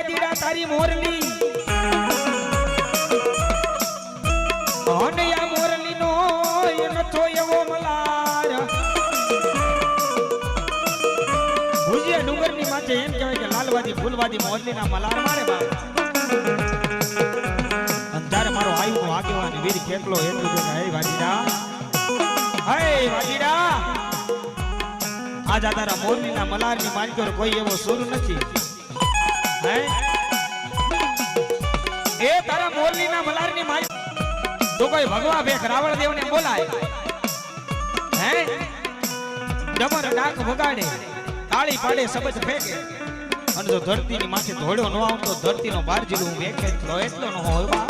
વાદીડા તારી મોરલી અને આ મોરલી નો નથો એવો મલાર ભુજિયા ડુંગર ની માથે એમ કહેવાય કે લાલવાદી ફૂલવાદી મોરલી ના મલાર મારે બાપ અંધાર મારો આયુ નો આગેવાન વીર કેટલો એટલું કે હે વાદીડા આજ આ તારા મોરલી ના મલાર ની માલિકો કોઈ એવો સુર નથી હે એ તારા મોરલી ના મલાર ની માલિક તો કોઈ ભગવા ભેખ રાવણ દેવ ને બોલાય હે ડમર ડાક વગાડે તાળી પાડે શબ્દ ફેંકે અને જો ધરતી ની માથે ધોડ્યો ન આવ તો ધરતી નો બાર જીલું વેખે એટલો ન હોય બા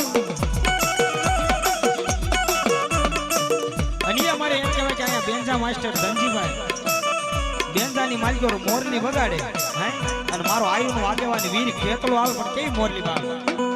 અને અમારે એમ કહેવાય કે અહીંયા બેંજા માસ્ટર ધનજીભાઈ બેંજાની માલિકો મોરલી વગાડે હે અને મારો આયુ નો આગેવાન વીર કેટલો આવે પણ કેવી મોરલી બા